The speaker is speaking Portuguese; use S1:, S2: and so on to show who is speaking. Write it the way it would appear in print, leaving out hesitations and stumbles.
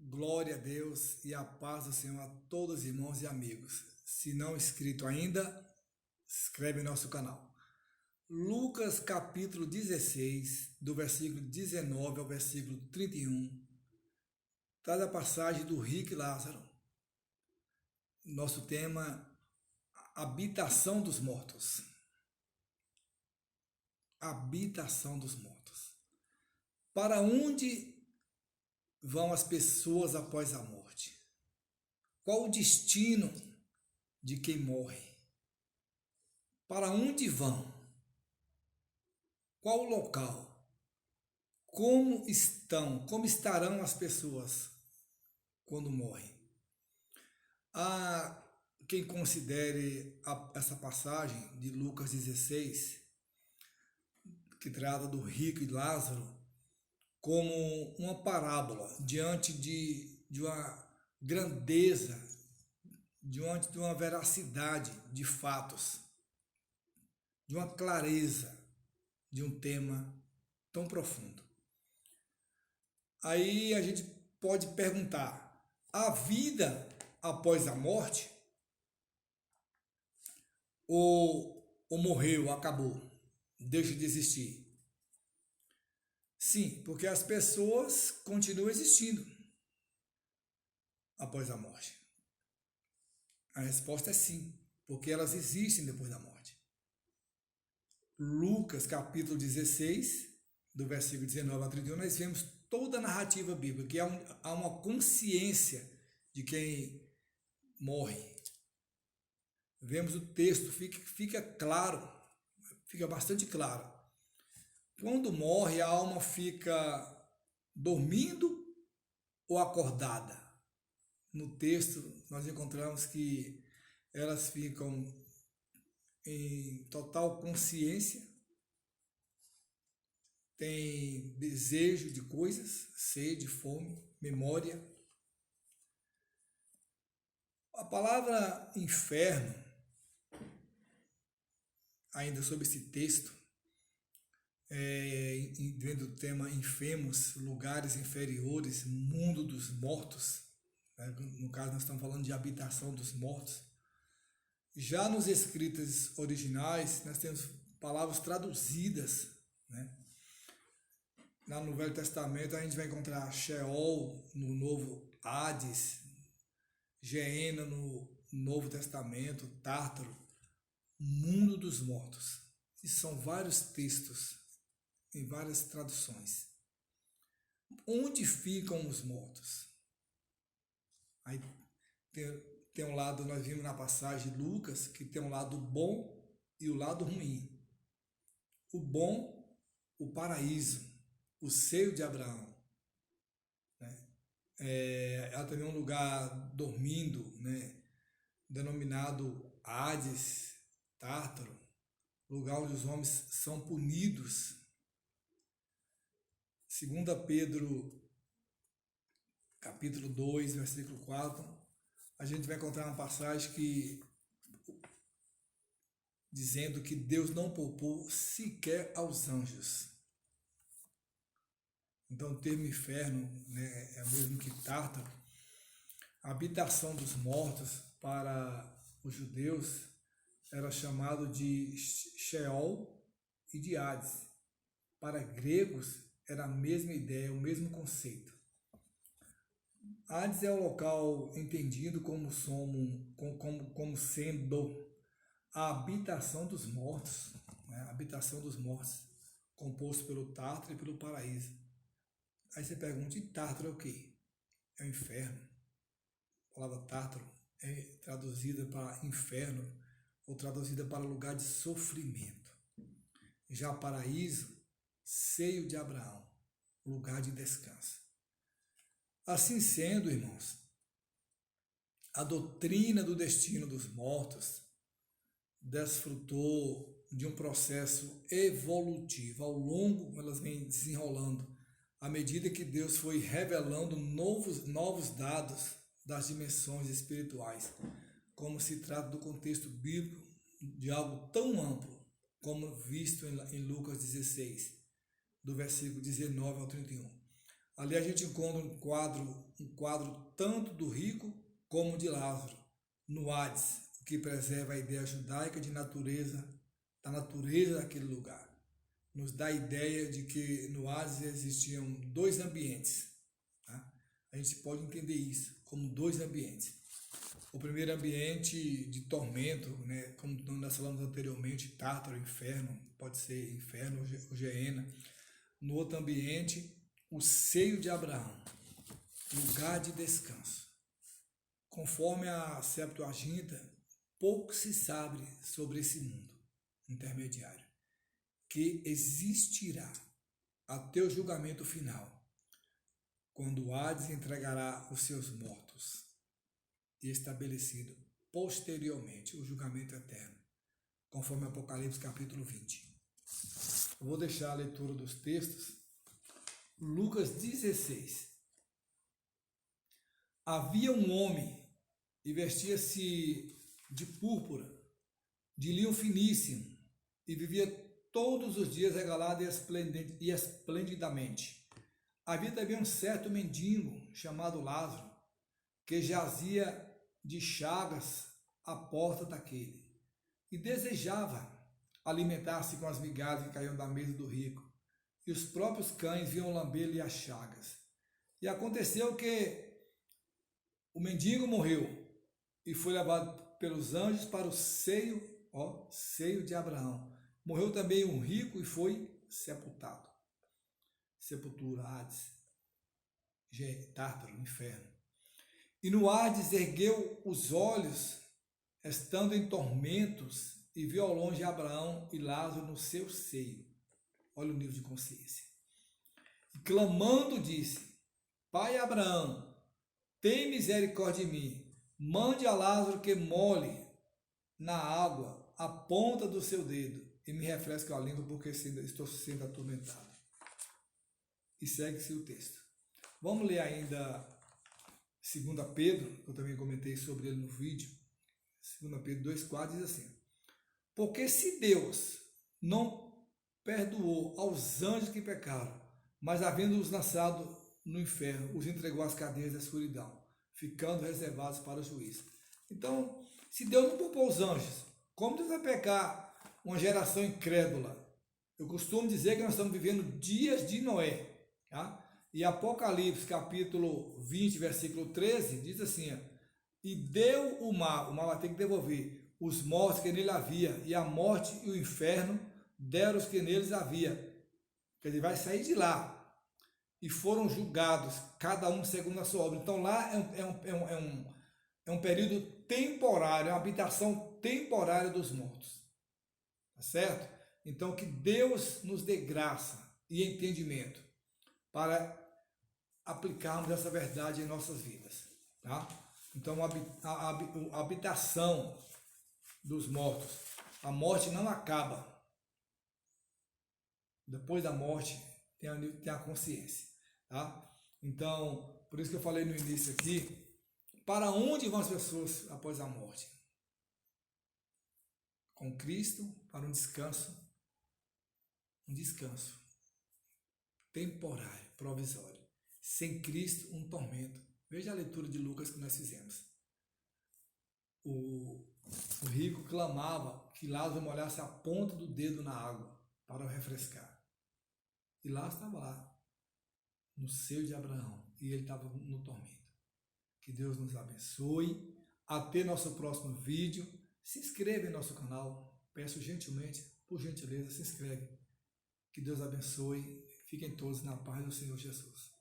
S1: Glória a Deus e a paz do Senhor a todos os irmãos e amigos. Se não inscrito ainda, inscreve no nosso canal. Lucas capítulo 16, do versículo 19 ao versículo 31, traz a passagem do rico e Lázaro. Nosso tema, habitação dos mortos. Habitação dos mortos. Para onde vão as pessoas após a morte? Qual o destino de quem morre? Para onde vão? Qual o local? Como estarão as pessoas quando morrem? Há quem considere essa passagem de Lucas 16, que trata do rico e Lázaro, como uma parábola diante de uma grandeza, diante de uma veracidade de fatos, de uma clareza de um tema tão profundo. Aí a gente pode perguntar: a vida após a morte? Ou morreu, acabou, deixa de existir? Sim, porque as pessoas continuam existindo após a morte. A resposta é sim, porque elas existem depois da morte. Lucas capítulo 16, do versículo 19 a 31, nós vemos toda a narrativa bíblica, que há uma consciência de quem morre. Vemos o texto, fica claro, fica bastante claro. Quando morre, a alma fica dormindo ou acordada? No texto, nós encontramos que elas ficam em total consciência, têm desejo de coisas, sede, fome, memória. A palavra inferno, ainda sobre esse texto, dentro do tema infemos, lugares inferiores, mundo dos mortos, né? No caso nós estamos falando de habitação dos mortos. Já nos escritos originais nós temos palavras traduzidas, né? No Velho Testamento a gente vai encontrar Sheol, no Novo Hades, Geena no Novo Testamento, Tártaro, mundo dos mortos. E são vários textos em várias traduções. Onde ficam os mortos? Aí tem um lado, nós vimos na passagem de Lucas, que tem um lado bom e o lado ruim. O bom, o paraíso, o seio de Abraão. Né? Há também um lugar dormindo, né? Denominado Hades, Tártaro, lugar onde os homens são punidos. 2 Pedro, capítulo 2, versículo 4, a gente vai encontrar uma passagem dizendo que Deus não poupou sequer aos anjos. Então o termo inferno, né, é o mesmo que Tártaro. A habitação dos mortos para os judeus era chamado de Sheol e de Hades. Para gregos era a mesma ideia, o mesmo conceito. Hades é o local entendido como sendo a habitação dos mortos, né? A habitação dos mortos, composto pelo Tártaro e pelo paraíso. Aí você pergunta, e Tártaro é o quê? É o inferno. A palavra Tártaro é traduzida para inferno ou traduzida para lugar de sofrimento. Já paraíso, seio de Abraão, lugar de descanso. Assim sendo, irmãos, a doutrina do destino dos mortos desfrutou de um processo evolutivo. Ao longo, elas vêm desenrolando, à medida que Deus foi revelando novos dados das dimensões espirituais, como se trata do contexto bíblico de algo tão amplo como visto em Lucas 16, do versículo 19 ao 31. Ali a gente encontra um quadro tanto do rico como de Lázaro, no Hades, o que preserva a ideia judaica de natureza, da natureza daquele lugar. Nos dá a ideia de que no Hades existiam dois ambientes. Tá? A gente pode entender isso como dois ambientes. O primeiro ambiente de tormento, né, como nós falamos anteriormente, Tártaro, inferno, pode ser inferno ou Geena. No outro ambiente, o seio de Abraão, lugar de descanso. Conforme a Septuaginta, pouco se sabe sobre esse mundo intermediário, que existirá até o julgamento final, quando o Hades entregará os seus mortos, e estabelecido posteriormente o julgamento eterno, conforme Apocalipse capítulo 20. Eu vou deixar a leitura dos textos. Lucas 16. Havia um homem e vestia-se de púrpura, de linho finíssimo, e vivia todos os dias regalado e esplendidamente. Havia também um certo mendigo chamado Lázaro, que jazia de chagas à porta daquele, e desejava alimentar-se com as migalhas que caíam da mesa do rico, e os próprios cães vinham lamber-lhe as chagas. E aconteceu que o mendigo morreu e foi levado pelos anjos para o seio de Abraão. Morreu também um rico e foi sepultado. Sepultura, Hades, Tártaro, inferno. E no Hades ergueu os olhos, estando em tormentos, e viu ao longe Abraão e Lázaro no seu seio. Olha o nível de consciência. E clamando disse: Pai Abraão, tem misericórdia de mim, mande a Lázaro que molhe na água a ponta do seu dedo e me refresque a língua, porque estou sendo atormentado. E segue-se o texto. Vamos ler ainda 2 Pedro, eu também comentei sobre ele no vídeo. 2 Pedro 2,4 diz assim: porque se Deus não perdoou aos anjos que pecaram, mas havendo-os lançado no inferno, os entregou às cadeias da escuridão, ficando reservados para o juízo. Então, se Deus não poupou os anjos, como Deus vai pecar uma geração incrédula? Eu costumo dizer que nós estamos vivendo dias de Noé. Tá? E Apocalipse, capítulo 20, versículo 13, diz assim: e deu o mar vai ter que devolver, os mortos que nele havia, e a morte e o inferno deram os que neles havia. Quer dizer, vai sair de lá. E foram julgados, cada um segundo a sua obra. Então lá é um período temporário, é uma habitação temporária dos mortos. Tá certo? Então que Deus nos dê graça e entendimento para aplicarmos essa verdade em nossas vidas. Tá? Então a habitação dos mortos, a morte não acaba. Depois da morte tem a consciência. Tá? Então, por isso que eu falei no início aqui, para onde vão as pessoas após a morte? Com Cristo para um descanso temporário, provisório. Sem Cristo, um tormento. Veja a leitura de Lucas que nós fizemos. O rico clamava que Lázaro molhasse a ponta do dedo na água para o refrescar. E Lázaro estava lá, no seio de Abraão, e ele estava no tormento. Que Deus nos abençoe. Até nosso próximo vídeo. Se inscreva em nosso canal. Peço gentilmente, por gentileza, se inscreve. Que Deus abençoe. Fiquem todos na paz do Senhor Jesus.